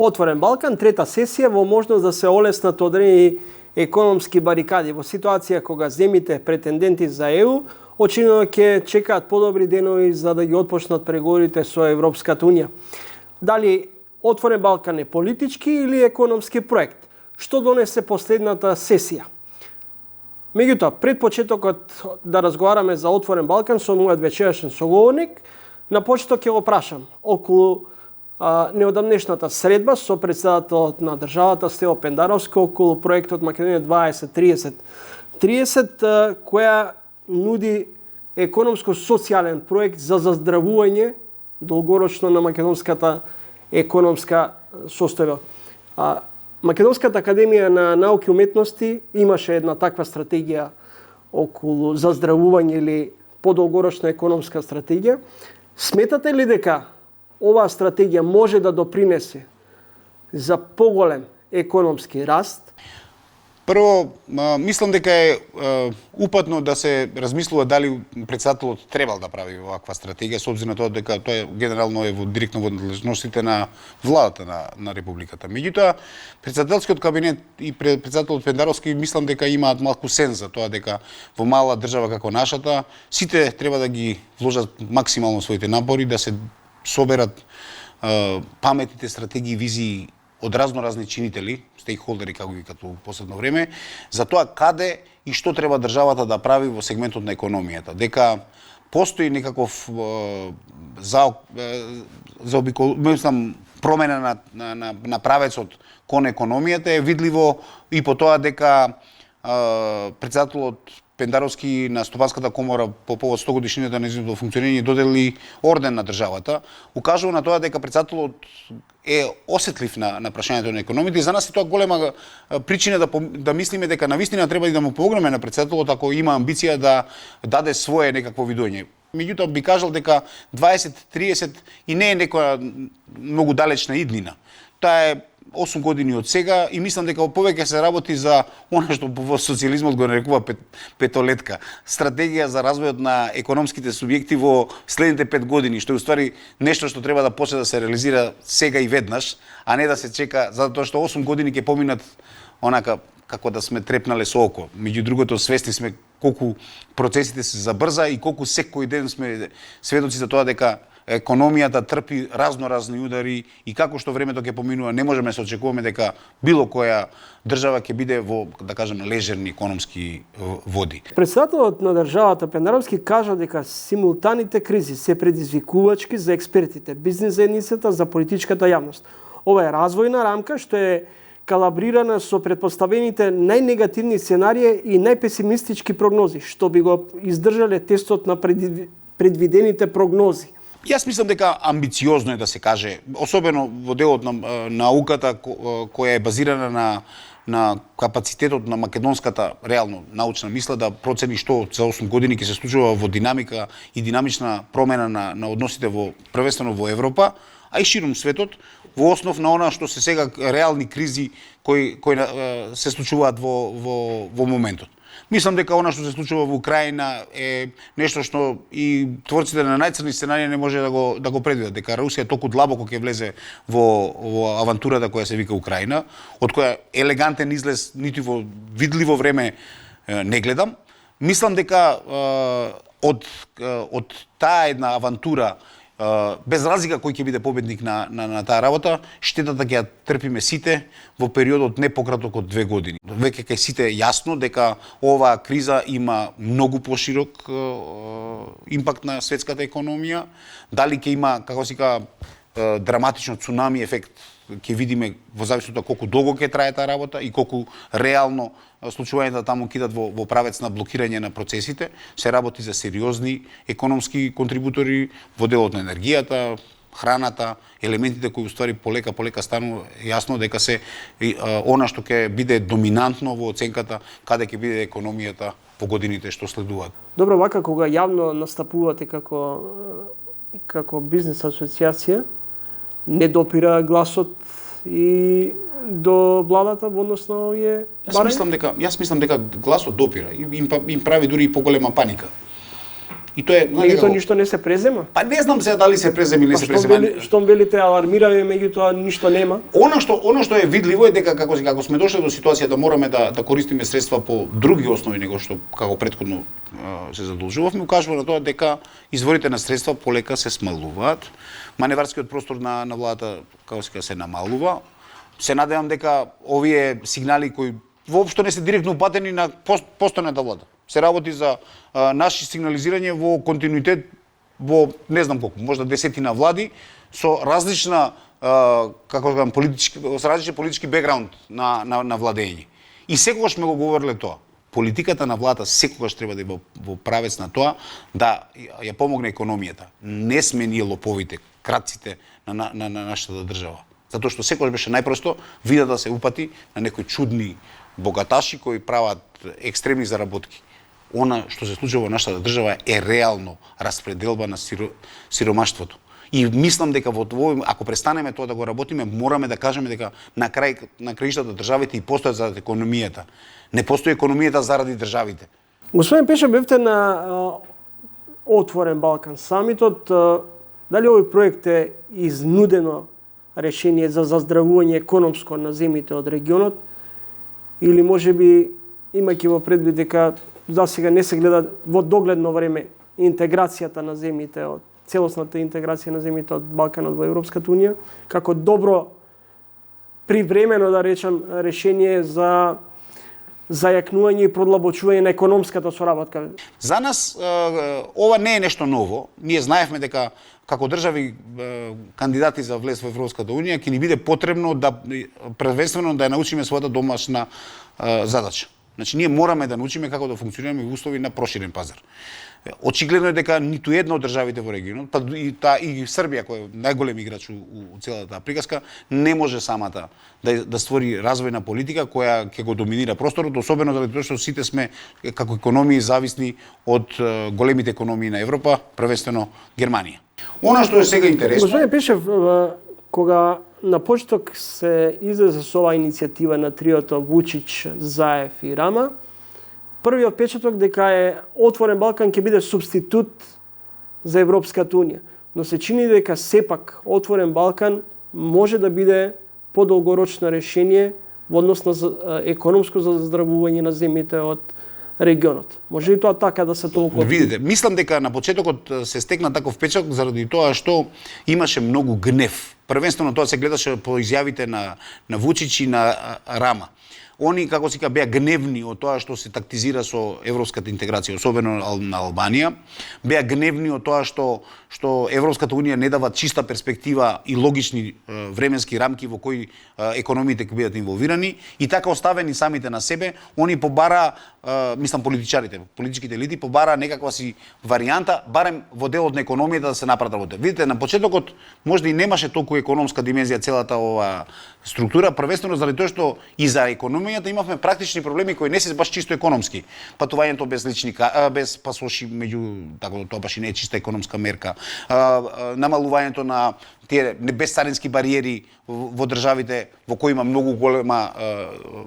Отворен Балкан, трета сесија, во можност да се олеснат одредени економски барикади. Во ситуација кога земите претенденти за ЕУ очигледно ќе чекаат подобри денови за да ги отпочнат преговорите со Европската Унија. Дали Отворен Балкан е политички или економски проект? Што донесе последната сесија? Меѓутоа, пред почетокот да разговараме за Отворен Балкан со мојот вечерашен соговорник, на почеток ќе го прашам околу неодамнешната средба со председателот на државата Стево Пендаровски околу проектот Македонија 2030, која нуди економско-социјален проект за заздравување долгорочно на македонската економска состојба. Македонската академија на науки и уметности имаше една таква стратегија околу заздравување или подолгорочна економска стратегија. Сметате ли дека оваа стратегија може да допринесе за поголем економски раст? Прво, мислам дека е упатно да се размислува дали председателот требал да прави оваква стратегија, со обзир на тоа дека тоа генерално е директно во надлежностите на владата на републиката. Меѓутоа, председателскиот кабинет и председателот Пендаровски мислам дека имаат малку сенс за тоа дека во мала држава како нашата сите треба да ги вложат максимално своите напори да се соберат паметните стратегии и визии од разни чинители, стейкхолдери како ги като последно време, за тоа каде и што треба државата да прави во сегментот на економијата. Дека постои некаков промена на правецот кон економијата е видливо и по тоа дека председателот Пендаровски на Стопанската комора по повод 100 годишнината на нејзиното функционирање додели орден на државата, укажува на тоа дека председателот е осетлив на прашањето на економијата и за нас е тоа голема причина да мислиме дека навистина треба и да му помогнеме на председателот ако има амбиција да даде свое некакво видување. Меѓутоа би кажал дека 20-30 и не е некоја многу далечна иднина. Таа е 8 години од сега и мислам дека повеќе се работи за она што во социјализмот го нарекува петолетка. Стратегија за развојот на економските субјекти во следните 5 години, што е уствари нешто што треба да почне да се реализира сега и веднаш, а не да се чека, затоа што 8 години ќе поминат онака како да сме трепнале со око. Меѓу другото, свесни сме колку процесите се забрза и колку секој ден сме сведоци за тоа дека економијата трпи разни удари и како што времето ќе поминува, не можеме да се очекуваме дека било која држава ќе биде во, да кажем, лежерни економски води. Председателот на државата Пендаровски кажа дека симултаните кризи се предизвикувачки за експертите, бизнес заедницата, за политичката јавност. Ова е развојна рамка што е калабрирана со предпоставените најнегативни сценарии и најпесимистички прогнози, што би го издржале тестот на предвидените прогнози. Јас мислам дека амбициозно е да се каже, особено во делот на науката која е базирана на капацитетот на македонската реално научна мисла да процени што за 8 години ќе се случува во динамика и динамична промена на односите првенствено во Европа, а и ширум светот, во основ на она што се сега реални кризи кои се случуваат во моментот. Мислам дека она што се случува во Украина е нешто што и творците на најцрни сценарии не може да го предвидат, дека Русија толку длабоко ќе влезе во авантурата која се вика Украина, од која елегантен излез нити во видливо време не гледам. Мислам дека од таа една авантура, без разлика кој ќе биде победник на таа работа, штетата ќе ја трпиме сите во периодот не пократок од 2 години. Веќе кај сите е јасно дека оваа криза има многу поширок импакт на светската економија, дали ќе има, како се вика, драматично цунами ефект, ќе видиме во зависност од колку долго ќе трае таа работа и колку реално случувањата таму кидат во правец на блокирање на процесите. Се работи за сериозни економски контрибутори во делот на енергијата, храната, елементите кои уствари полека станува јасно дека се она што ќе биде доминантно во оценката каде ќе биде економијата во годините што следуваат. Добро, вака кога јавно настапувате како бизнес асоциација, не допира гласот и до владата во однос на овие барања? Јас мислам дека гласот допира и им прави дури и поголема паника. И тоа е Меѓутоа ништо не се презема. Па не знам се дали се презема или се презема. Штом велите алармираме, меѓутоа ништо нема. Она што е видливо е дека како сме дошли до ситуација да мораме да користиме средства по други основи него што како претходно се задолжувавме, укажува на тоа дека изворите на средства полека се смалуваат, маневарскиот простор на владата како се намалува. Се надевам дека овие сигнали кои воопшто не се директно упатени на постојната влада. Се работи за наши сигнализирање во континуитет во не знам колку, можда десетина влади со различна како да кажам со различен политички бекграунд на владење. И секогаш сме го говореле тоа. Политиката на владата секогаш треба да е во правец на тоа да ја помогне економијата. Не сме ние лоповите, крадците на нашата држава. Затоа што секогаш беше најпросто вида да се упати на некои чудни богаташи кои прават екстремни заработки. Она што се случува во нашата држава е реално распределба на сиромаштвото. И мислам дека ако престанеме тоа да го работиме, мораме да кажеме дека на краиштата државите и постојат заради економијата. Не постои економијата заради државите. Господин Пеша, бевте на Отворен Балкан самитот. Дали овој проект е изнудено решение за заздравување економско на земјите од регионот, или можеби имајќи во предвид дека за сега не се гледа во догледно време интеграцијата на земјите од целосната интеграција на земјите од Балканот во Европската унија како добро привремено, да речам, решение за зајакнување и продлабочување на економската соработка. За нас ова не е нешто ново. Ние знаевме дека како држави кандидати за влез во Европската унија ќе ни биде потребно да првенствено да ја научиме својата домашна задача. Значи ние мораме да научиме како да функционираме во услови на проширен пазар. Очигледно е дека ниту една од државите во регионот, па и Србија која е најголем играч у целата таа приказка, не може самата да створи развојна политика која ќе го доминира просторот, особено заради тоа што сите сме како економии зависни од големите економии на Европа, првенствено Германија. Она што е сега интересно. Господин Пешев, кога на почеток се излезе со оваа иницијатива на триото Вучич, Заев и Рама, првиот печаток дека е Отворен Балкан ќе биде субститут за Европската унија. Но се чини дека сепак Отворен Балкан може да биде подолгорочно решение во однос на економско заздравување на земјите од регионот. Може ли тоа така да се толку? Видите, мислам дека на почетокот се стекна таков печат заради тоа што имаше многу гнев. Првенствено тоа се гледаше по изјавите на Вучич и на Рама. Они, како се беа гневни од тоа што се тактизира со европската интеграција, особено на Албанија. Беа гневни од тоа што Европската унија не дава чиста перспектива и логични временски рамки во кои економиите ќе бидат инволвирани, и така оставени самите на себе, они побара, мислам политичките елити побара некаква си варијанта, барем во делот на економијата да се направи работа. Видите, на почетокот можда и немаше толку економска димензија целата ова структура, првенствено заради тоа што и за економијата имавме практични проблеми кои не се баш чисто економски. Патувањето без пасоши меѓу, така тоа баш и не е чиста економска мерка. Намалувањето на тие безцарински бариери во државите во кои има многу голема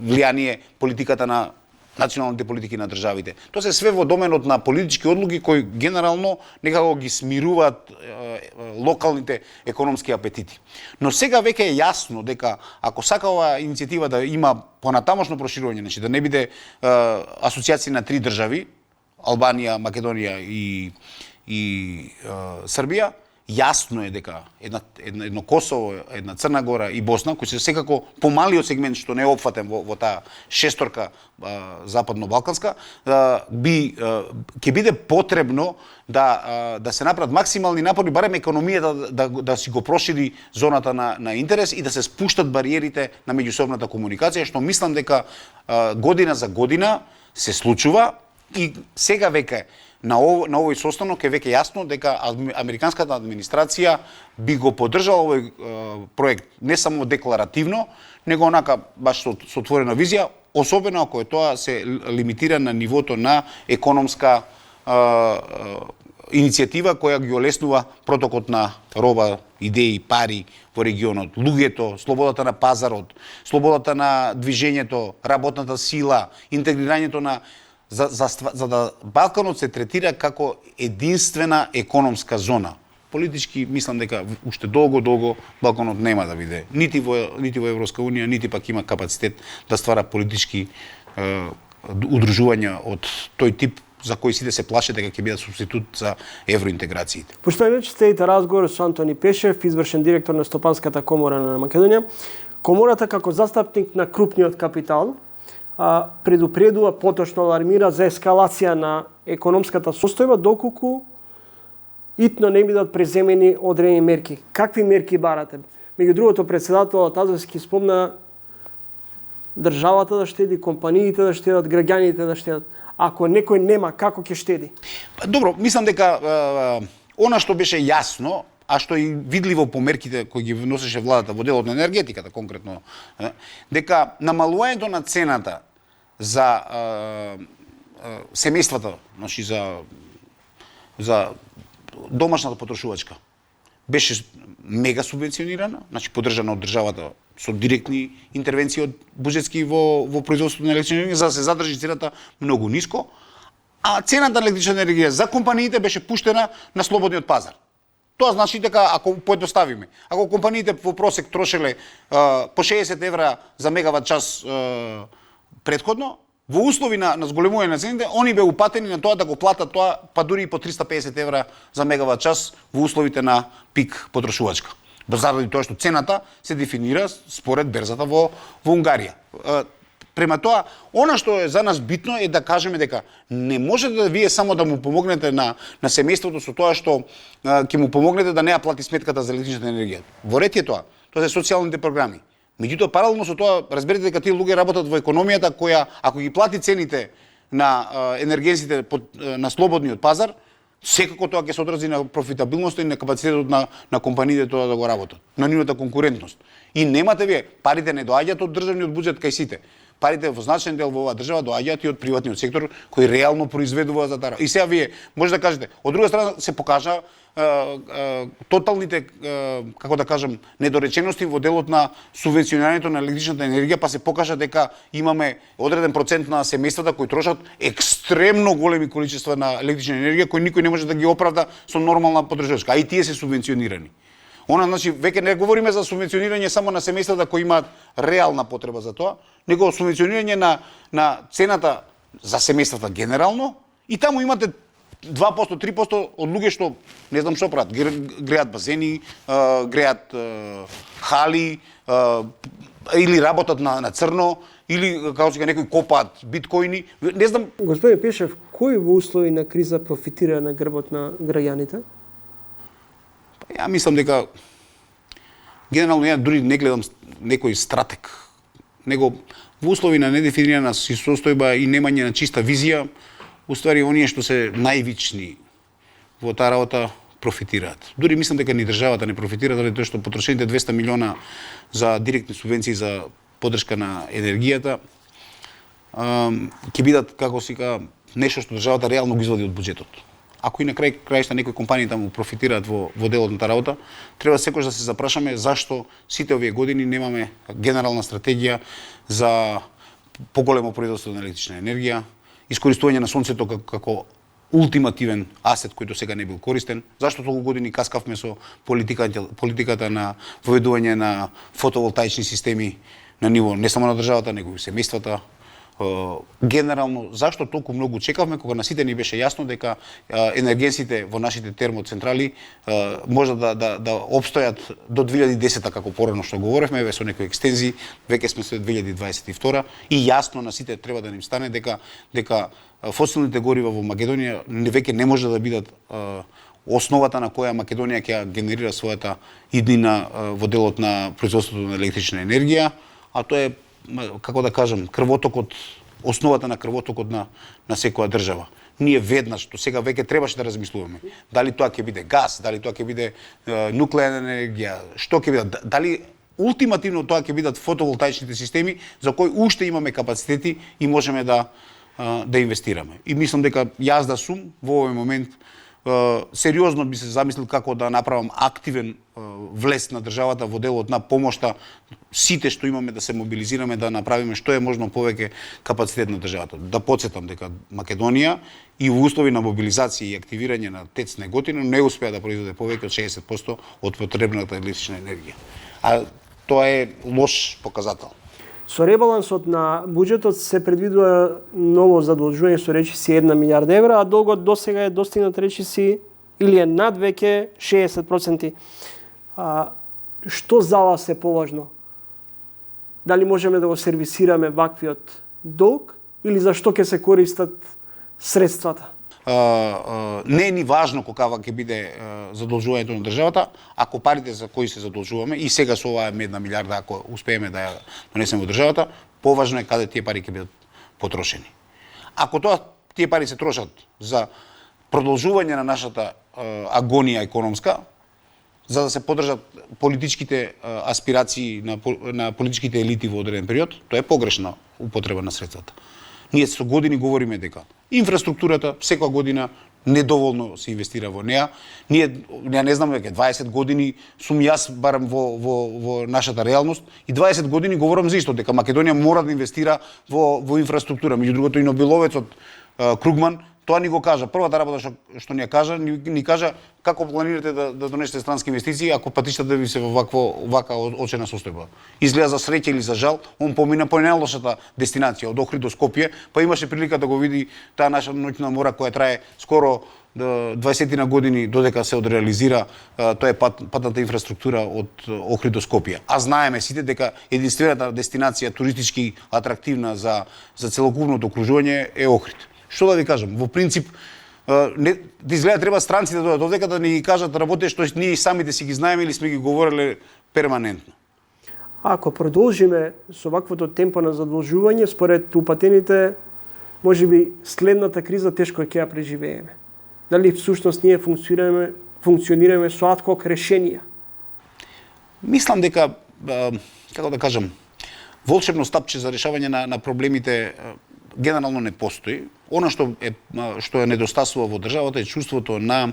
влијание политиката на националните политики на државите. Тоа се све во доменот на политички одлуки кои генерално некако ги смируваат локалните економски апетити. Но сега веќе е јасно дека ако сака оваа иницијатива да има понатамошно проширување, значи да не биде асоцијација на три држави, Албанија, Македонија и Србија, јасно е дека едно Косово, една Црна Гора и Босна, кои се секако помалиот сегмент што не е опфатен во таа шесторка западно-балканска, ќе биде потребно да се направат максимални напори, барем економијата да си го прошири зоната на интерес и да се спуштат бариерите на меѓусобната комуникација, што мислам дека година за година се случува, и сега веќе на овој состанок е веќе јасно дека американската администрација би го поддржала овој проект не само декларативно, него онака баш со отворена визија, особено ако тоа се лимитира на нивото на економска иницијатива која ги олеснува протокот на роба, идеи, пари во регионот, луѓето, слободата на пазарот, слободата на движењето, работната сила, интегрирањето на за да Балканот се третира како единствена економска зона. Политички мислам дека уште долго Балканот нема да биде нити во Европска унија, нити пак има капацитет да ствара политички удружувања од тој тип за кои сите се плашат дека ќе бидат субститут за евроинтеграциите. Пошто рече следите разговор со Антони Пешев, извршен директор на Стопанската комора на Македонија. Комората како застапник на крупниот капитал предупредува, поточно алармира за ескалација на економската состојба доколку итно не бидат преземени одредени мерки. Какви мерки барате? Меѓу другото, председателот Азовски спомна државата да штеди, компаниите да штедат, граѓаните да штедат. Ако некој нема, како ќе штеди? Добро, мислам дека она што беше јасно, а што и видливо по мерките кои ги носеше владата во делот на енергетиката конкретно, дека намалувањето на цената за семејствата, значи за домашната потрошувачка, беше мега субвенционирана, значи поддржана од државата со директни интервенции од буџетски во производството на електрична енергија за да се задржи цената многу ниско, а цената на електрична енергија за компаниите беше пуштена на слободниот пазар. Тоа значи дека ако поедноставиме, ако компаниите во просек трошеле по 60 евра за мегават час претходно, во услови на зголемување на цените, они беа упатени на тоа да го платат тоа, па дури и по 350 евра за мегават час во условите на пик потрошувачка. Заради тоа што цената се дефинира според берзата во Унгарија. Према тоа, она што е за нас битно е да кажеме дека не можете да вие само да му помогнете на семејството со тоа што ќе му помогнете да не ја плати сметката за електричната енергија. Во ред е тоа. Тоа се социјалните програми. Меѓутоа, паралелно со тоа, разберете дека тие луѓе работат во економијата која, ако ги плати цените на енергенсите на слободниот пазар, секако тоа ќе се одрази на профитабилноста и на капацитетот на компаниите тоа да го работат, на нивната конкурентност. И немате вие, парите не доаѓаат од државниот буџет кај сите. Парите во значаен дел во оваа држава доаѓаат и од приватниот сектор кој реално произведува за таа. И сега вие може да кажете, од друга страна се покажа тоталните, како да кажам, недоречености во делот на субвенционирањето на електричната енергија, па се покажа дека имаме одреден процент на семејствата кои трошат екстремно големи количества на електрична енергија кои никој не може да ги оправда со нормална потрошувачка, а и тие се субвенционирани. Она, значи, веќе не говориме за субвенционирање само на семејствата кои имаат реална потреба за тоа, него субвенционирање на цената за семејствата генерално, и таму имате 2%, 3% од луѓе што не знам што прават, греат базени, греат хали, или работат на црно, или како се некои копаат биткоини, не знам. Господин Пешев, кој во услови на криза профитира на грбот на граѓаните? Ја мислам дека генерално ја дури не гледам некој стратег, него во услови на недефинирана состојба и немање на чиста визија, уствари оние што се највични во таа работа профитираат. Дури мислам дека ни државата не профитира, заради тоа што потрошените 200 милиона за директни субвенции за поддршка на енергијата ќе бидат, како се вика, нешто што државата реално го извади од буџетот. Ако и на крај краишта некои компании таму профитираат во делот на таа работа, треба секогаш да се запрашаме зашто сите овие години немаме генерална стратегија за поголемо производство на електрична енергија, искористување на сонцето како ултимативен асет кој до сега не бил користен. Зашто толку години каскавме со политиката на воведување на фотоволтаични системи на ниво не само на државата, него и семејствата. Генерално, зашто толку многу чекавме кога на сите ни беше јасно дека енергенсите во нашите термоцентрали може да опстојат до 2010 како порано што говоревме, со некои екстензии, веќе сме се 2022 и јасно на сите треба да им стане дека фосилните горива во Македонија веќе не може да бидат основата на која Македонија ќе генерира својата иднина во делот на производството на електрична енергија, а тоа е, како да кажам, крвотокот, основата на крвотокот на секоја држава. Ние веднаш, до сега веќе требаше да размислуваме. Дали тоа ќе биде газ, дали тоа ќе биде нуклеарна енергија, што ќе биде, дали ултимативно тоа ќе бидат фотоволтаичните системи за кои уште имаме капацитети и можеме да инвестираме. И мислам дека јас да сум во овој момент сериозно би се замислил како да направам активен влез на државата во делот на помошта сите што имаме да се мобилизираме да направиме што е можно повеќе капацитет на државата. Да потсетам дека Македонија и во услови на мобилизација и активирање на ТЕЦ Неготино не успеа да произведе повеќе од 60% од потребната електрична енергија. А тоа е лош показател. Со ребалансот на буџетот се предвидува ново задолжување со речиси 1 милиарда евра, а долгот досега е достигнат речиси или е над веќе 60%. Што за вас е поважно? Дали можеме да го сервисираме ваквиот долг или за што ќе се користат средствата? Не е ни важно какава ќе биде задолжувањето на државата, ако парите за кои се задолжуваме и сега со оваа 1 милиарда ако успееме да ја донесеме во државата, поважно е каде тие пари ќе бидат потрошени. Ако тие пари се трошат за продолжување на нашата агонија економска, за да се поддржат политичките аспирации на политичките елити во одреден период, тоа е погрешна употреба на средствата. Ние со години говориме дека инфраструктурата секоја година недоволно се инвестира во неа. Ја не знам веќе 20 години сум јас барем во нашата реалност и 20 години говорам за исто дека Македонија мора да инвестира во инфраструктура. Меѓу другото и Нобеловецот Кругман тоа ни го кажа. Првата работа што ни ја кажа, ни кажа како планирате да донесете странски инвестиции ако патиштата ви се во вака очена состојба. Изгледа за среќа или за жал, он помина по најлошата дестинација од Охрид до Скопје, па имаше прилика да го види таа наша ноќна мора која трае скоро 20 на години додека се одреализира, тоа е патната инфраструктура од Охрид до Скопје. А знаеме сите дека единствената дестинација туристички атрактивна за целокупното окружување е Охрид. Што да ви кажам, во принцип да изгледа треба странците да дојдат овдека да ни ги кажат работи што ние самите си ги знаеме или сме ги говореле перманентно. Ако продолжиме со ваквото темпо на задолжување, според упатените, можеби следната криза тешко ќе ја преживееме. Дали всушност ние функционираме со адхок решенија? Мислам дека, како да кажам, волшебно стапче за решавање на проблемите генерално не постои. Она што е недостасува во државата е чувството на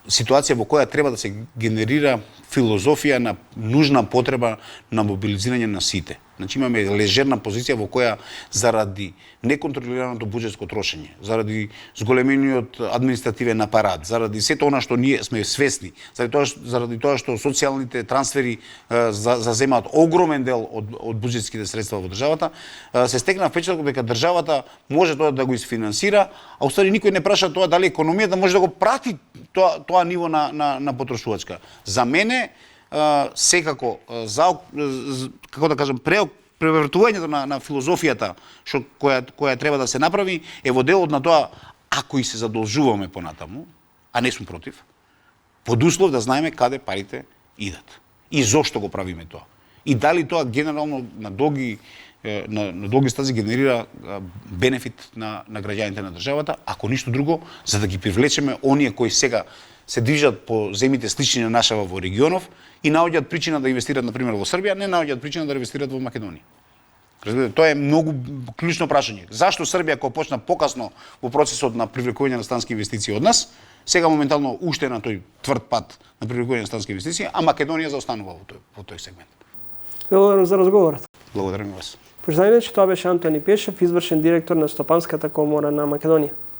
ситуација во која треба да се генерира филозофија на нужна потреба на мобилизирање на сите. Значи имаме лежерна позиција во која заради неконтролираното буџетско трошење, заради зголемениот административен апарат, заради сето она што ние сме свесни, заради тоа што социјалните трансфери заземаат огромен дел од буџетските средства во државата, се стекна впечаток дека државата може тоа да го isfinansira, а уствари никој не праша тоа дали економијата може да го прати тоа ниво на потрошувачка. За мене секако како да кажам превртувањето на филозофијата која треба да се направи е во делот на тоа ако и се задолжуваме понатаму, а не сум против, под услов да знаеме каде парите идат и зошто го правиме тоа. И дали тоа генерално на долги стази генерира бенефит на граѓаните на државата, ако ништо друго, за да ги привлечеме оние кои сега се движат по земите слични на нашава во регионов и наоѓаат причина да инвестираат например во Србија, не наоѓаат причина да инвестираат во Македонија. Разбирате, тоа е многу клучно прашање. Зашто Србија кога почна покасно во процесот на привлекување на странски инвестиции од нас, сега моментално уште на тој тврд пат на привлекување на странски инвестиции, а Македонија заостанува во тој сегмент. Благодарам за разговорот. Благодарам и вас. Почитајте, че тоа беше Антони Пешев, извршен директор на Стопанската комора на Македонија.